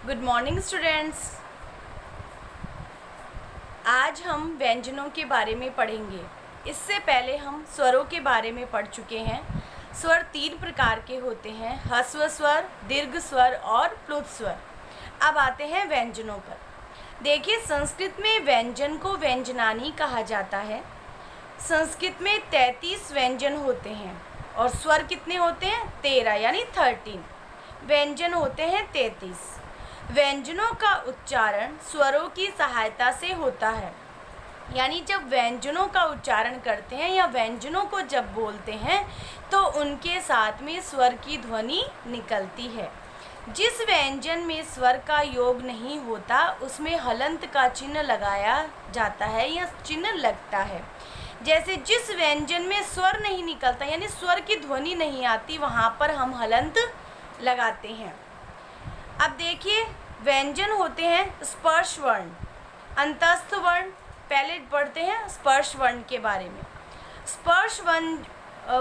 Good morning students. आज हम व्यंजनों के बारे में पढ़ेंगे। इससे पहले हम स्वरों के बारे में पढ़ चुके हैं। स्वर 3 प्रकार के होते हैं, ह्रस्व स्वर, दीर्घ स्वर और प्लुत स्वर। अब आते हैं व्यंजनों पर। देखिए, संस्कृत में व्यंजन को व्यंजनानी कहा जाता है। संस्कृत में 33 व्यंजन होते हैं और स्वर कितने होते हैं? 13 यानी 13। व्यंजन होते हैं 33। व्यंजनों का उच्चारण स्वरों की सहायता से होता है, यानी जब व्यंजनों का उच्चारण करते हैं या व्यंजनों को जब बोलते हैं तो उनके साथ में स्वर की ध्वनि निकलती है। जिस व्यंजन में स्वर का योग नहीं होता उसमें हलंत का चिन्ह लगाया जाता है या चिन्ह लगता है। जैसे जिस व्यंजन में स्वर नहीं निकलता यानी स्वर की ध्वनि नहीं आती, वहाँ पर हम हलंत लगाते हैं। अब देखिए, व्यंजन होते हैं स्पर्श वर्ण, अंतस्थ वर्ण। पहले पढ़ते हैं स्पर्श वर्ण के बारे में। स्पर्श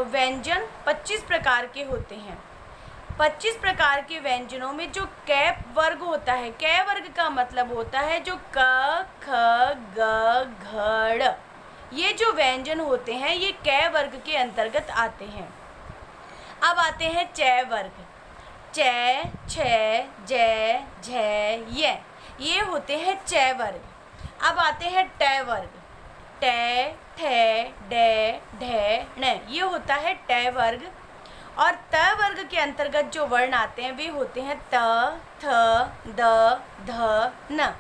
व्यंजन 25 प्रकार के होते हैं। 25 प्रकार के व्यंजनों में जो कै वर्ग होता है, कै वर्ग का मतलब होता है जो क, ख, ग, घ, ड़, ये जो व्यंजन होते हैं ये कै वर्ग के अंतर्गत आते हैं। अब आते हैं चै वर्ग। चै, छै, जै, झै, ये होते हैं चै वर्ग। अब आते हैं टै वर्ग। टै, ठै, डै, ढै, ण, ये होता है टै वर्ग। और त वर्ग के अंतर्गत जो वर्ण आते हैं वे होते हैं त, थ, द, ध, न।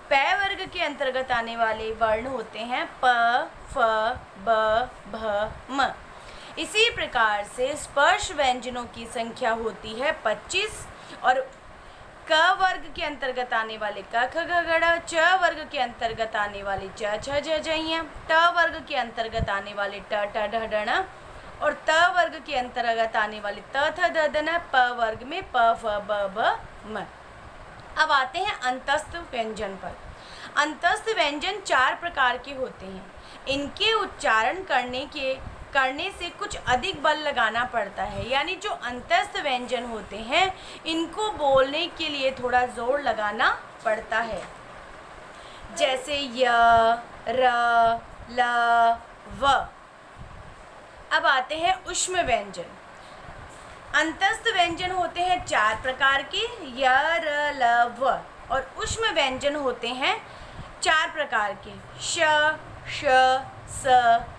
पै वर्ग के अंतर्गत आने वाले वर्ण होते हैं प, फ, ब, भ, म। इसी प्रकार से स्पर्श व्यंजनों की संख्या होती है 25। और क वर्ग के अंतर्गत आने वाले क, ख, ग, घ, ड़, च वर्ग के अंतर्गत आने वाले च, छ, ज, झ, ञ, ट वर्ग के अंतर्गत आने वाले ट, ठ, ड, ढ, ण, और त वर्ग के अंतर्गत आने वाले त, थ, द, ध, न। प वर्ग में प, फ, ब, भ, म। अब आते हैं अंतस्थ व्यंजन पर। अंतस्थ व्यंजन 4 प्रकार के होते हैं। इनके उच्चारण करने से कुछ अधिक बल लगाना पड़ता है, यानी जो अंतस्थ व्यंजन होते हैं इनको बोलने के लिए थोड़ा जोर लगाना पड़ता है। जैसे य, र, ल, व। अब आते हैं ऊष्म व्यंजन। अंतस्थ व्यंजन होते हैं 4 प्रकार के, य, र, ल, व। और ऊष्म व्यंजन होते हैं 4 प्रकार के, श, श, स,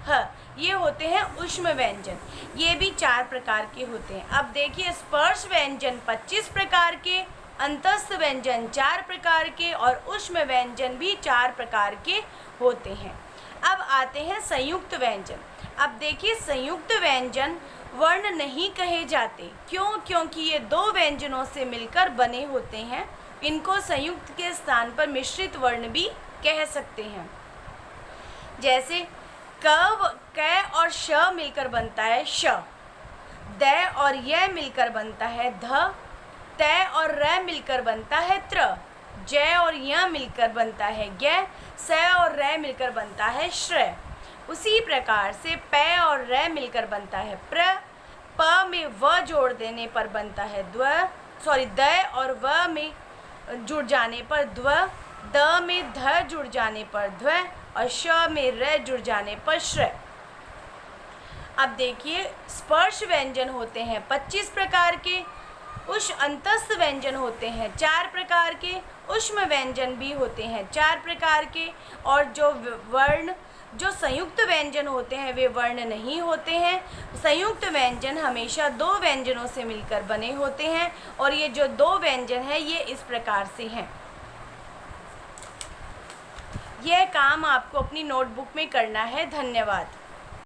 ह। ये होते हैं ऊष्म व्यंजन। ये भी 4 प्रकार के होते हैं। अब देखिए, स्पर्श व्यंजन 25 प्रकार के, अंतस्थ व्यंजन 4 प्रकार के और ऊष्म व्यंजन भी 4 प्रकार के होते हैं। अब आते हैं संयुक्त व्यंजन। अब देखिए, संयुक्त व्यंजन वर्ण नहीं कहे जाते। क्यों? क्योंकि ये 2 व्यंजनों से मिलकर बने होते हैं। इनको संयुक्त के स्थान पर मिश्रित वर्ण भी कह सकते हैं। जैसे कै और श मिलकर बनता है श, द और य मिलकर बनता है ध, त और र मिलकर बनता है त्र, ज और य मिलकर बनता है ज्ञ, स और र मिलकर बनता है श्र। उसी प्रकार से प और र मिलकर बनता है प्र, प में व जोड़ देने पर बनता है द और व में जुड़ जाने पर द्व, द में ध जुड़ जाने पर ध्व और श में र जुड़ जाने पर श्र। अब देखिए, स्पर्श व्यंजन होते हैं 25 प्रकार के, अंतस्थ व्यंजन होते हैं 4 प्रकार के, ऊष्म व्यंजन भी होते हैं 4 प्रकार के, और जो संयुक्त व्यंजन होते हैं वे वर्ण नहीं होते हैं। संयुक्त व्यंजन हमेशा 2 व्यंजनों से मिलकर बने होते हैं और ये जो 2 व्यंजन हैं ये इस प्रकार से हैं। यह काम आपको अपनी नोटबुक में करना है। धन्यवाद।